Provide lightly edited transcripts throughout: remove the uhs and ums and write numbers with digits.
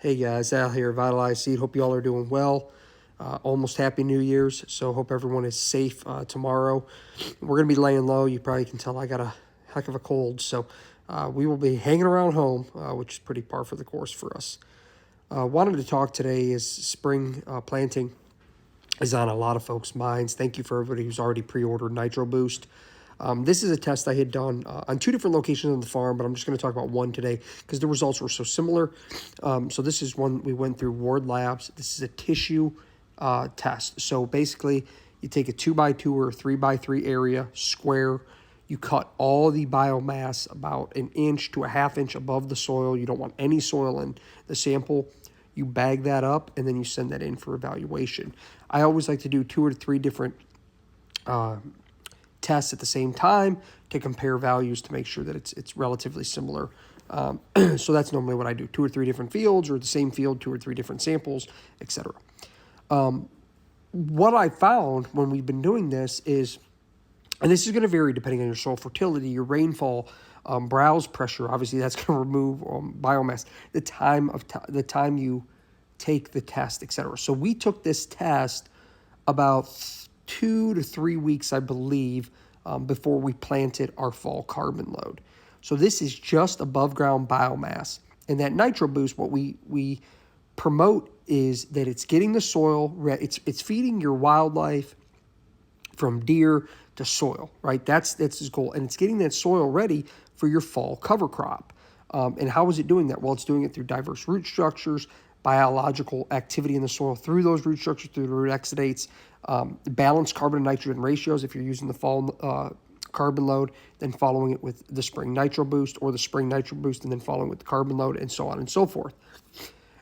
Hey guys, Al here, Vitalize Seed. Hope you all are doing well. Almost Happy New Year's, so hope everyone is safe tomorrow. We're going to be laying low. You probably can tell I got a heck of a cold, so we will be hanging around home, which is pretty par for the course for us. Wanted to talk today is spring planting is on a lot of folks' minds. Thank you for everybody who's already pre-ordered Nitro Boost. This is a test I had done on two different locations on the farm, but I'm just going to talk about one today because the results were so similar. So this is one we went through Ward Labs. This is a tissue test. So basically, you take a 2x2 or 3x3 area, square. You cut all the biomass about an inch to a half inch above the soil. You don't want any soil in the sample. You bag that up, and then you send that in for evaluation. I always like to do 2 or 3 different tests at the same time to compare values to make sure that it's relatively similar. So that's normally what I do: 2 or 3 different fields, or the same field, 2 or 3 different samples, etc. What I found when we've been doing this is, and this is going to vary depending on your soil fertility, your rainfall, browse pressure. Obviously, that's going to remove biomass. The time you take the test, etc. So we took this test about 2 to 3 weeks, I believe, before we planted our fall carbon load. So this is just above ground biomass. And that Nitro Boost, what we promote is that it's getting the soil, it's feeding your wildlife from deer to soil, right? That's its goal. And it's getting that soil ready for your fall cover crop. And how is it doing that? Well, it's doing it through diverse root structures, biological activity in the soil through those root structures, through the root exudates, balanced carbon and nitrogen ratios if you're using the fall carbon load, then following it with the spring Nitro Boost, or the spring Nitro Boost and then following with the carbon load, and so on and so forth.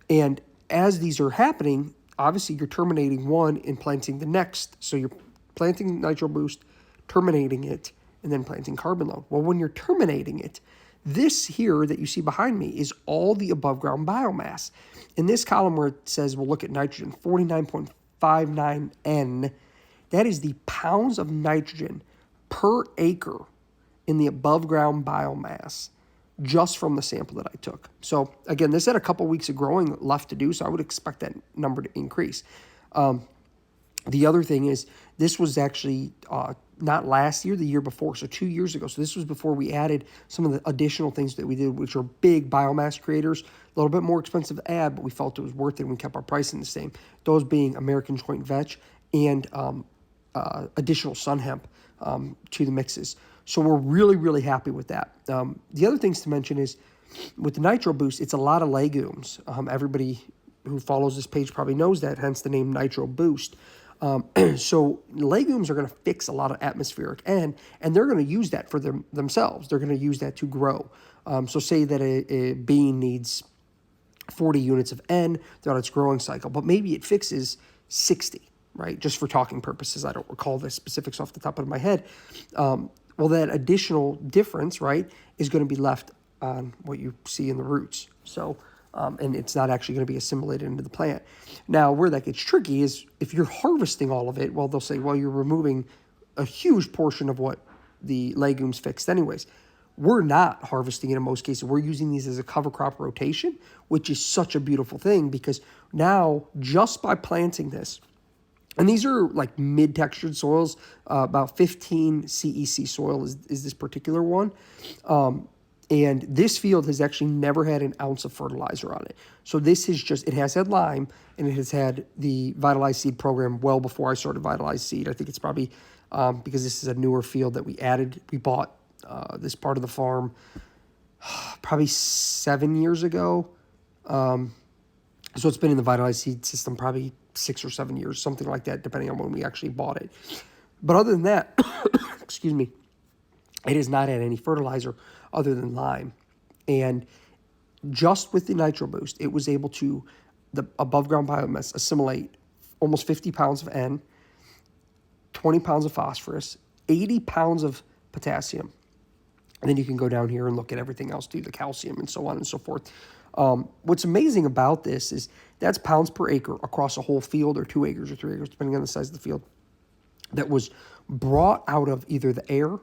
And as these are happening, obviously you're terminating one and planting the next. So you're planting Nitro Boost, terminating it, and then planting carbon load. Well, when you're terminating it, this here that you see behind me is all the above ground biomass. In this column where it says we'll look at nitrogen, 49.59 N, that is the pounds of nitrogen per acre in the above ground biomass just from the sample that I took. So again, this had a couple weeks of growing left to do, so I would expect that number to increase. The other thing is, this was actually not last year, the year before, so 2 years ago. So this was before we added some of the additional things that we did, which are big biomass creators, a little bit more expensive to add, but we felt it was worth it and we kept our pricing the same. Those being American Joint Vetch and additional sun hemp to the mixes. So we're really, really happy with that. The other things to mention is, with the Nitro Boost, it's a lot of legumes. Everybody who follows this page probably knows that, hence the name Nitro Boost. So legumes are going to fix a lot of atmospheric N, and they're going to use that for themselves. They're going to use that to grow. So say that a bean needs 40 units of N throughout its growing cycle, but maybe it fixes 60, right? Just for talking purposes. I don't recall the specifics off the top of my head. Well, that additional difference, right, is going to be left on what you see in the roots. So, and it's not actually going to be assimilated into the plant. Now, where that gets tricky is if you're harvesting all of it, well, they'll say, well, you're removing a huge portion of what the legumes fixed anyways. We're not harvesting it in most cases. We're using these as a cover crop rotation, which is such a beautiful thing, because now just by planting this, and these are like mid-textured soils, about 15 CEC soil is this particular one. And this field has actually never had an ounce of fertilizer on it. So this is just, it has had lime, and it has had the Vitalize Seed program well before I started Vitalize Seed. I think it's probably because this is a newer field that we bought this part of the farm probably 7 years ago. So it's been in the Vitalize Seed system probably 6 or 7 years, something like that, depending on when we actually bought it. But other than that, excuse me, it has not had any fertilizer other than lime. And just with the Nitro Boost, it was able to, the above ground biomass, assimilate almost 50 pounds of N, 20 pounds of phosphorus, 80 pounds of potassium. And then you can go down here and look at everything else, do the calcium and so on and so forth. What's amazing about this is that's pounds per acre across a whole field, or 2 acres or 3 acres, depending on the size of the field, that was brought out of either the air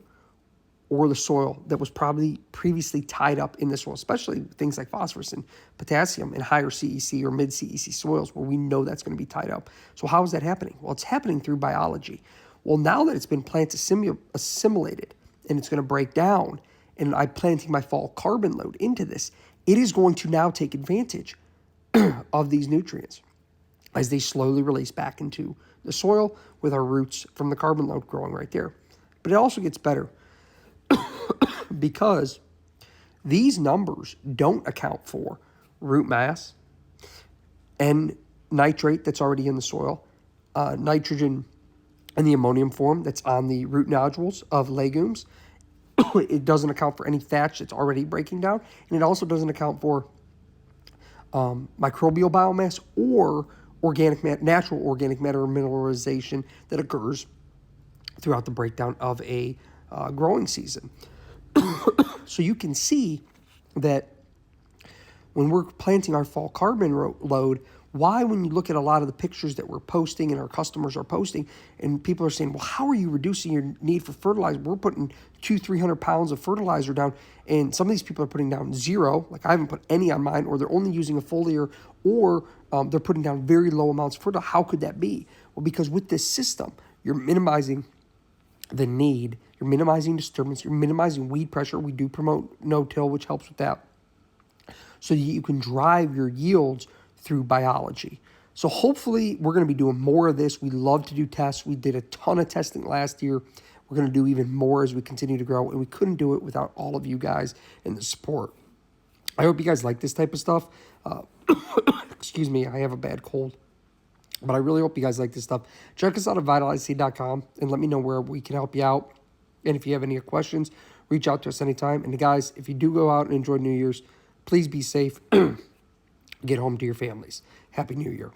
or the soil that was probably previously tied up in the soil, especially things like phosphorus and potassium in higher CEC or mid CEC soils where we know that's going to be tied up. So how is that happening? Well, it's happening through biology. Well, now that it's been plant assimilated and it's going to break down, and I'm planting my fall carbon load into this, it is going to now take advantage of these nutrients as they slowly release back into the soil with our roots from the carbon load growing right there. But it also gets better because these numbers don't account for root mass and nitrate that's already in the soil, nitrogen in the ammonium form that's on the root nodules of legumes. It doesn't account for any thatch that's already breaking down, and it also doesn't account for microbial biomass or natural organic matter or mineralization that occurs throughout the breakdown of a growing season. So you can see that when we're planting our fall carbon load, why when you look at a lot of the pictures that we're posting and our customers are posting, and people are saying, well, how are you reducing your need for fertilizer? We're putting 200-300 pounds of fertilizer down, and some of these people are putting down zero, like I haven't put any on mine, or they're only using a foliar, or they're putting down very low amounts of fertilizer. How could that be? Well, because with this system, you're minimizing the need, you're minimizing disturbance, you're minimizing weed pressure. We do promote no-till, which helps with that, so that you can drive your yields through biology. So hopefully we're going to be doing more of this. We love to do tests. We did a ton of testing last year. We're going to do even more as we continue to grow, and we couldn't do it without all of you guys and the support. I hope you guys like this type of stuff. Excuse me, I have a bad cold. But I really hope you guys like this stuff. Check us out at vitalizeseed.com and let me know where we can help you out. And if you have any questions, reach out to us anytime. And guys, if you do go out and enjoy New Year's, please be safe. Get home to your families. Happy New Year.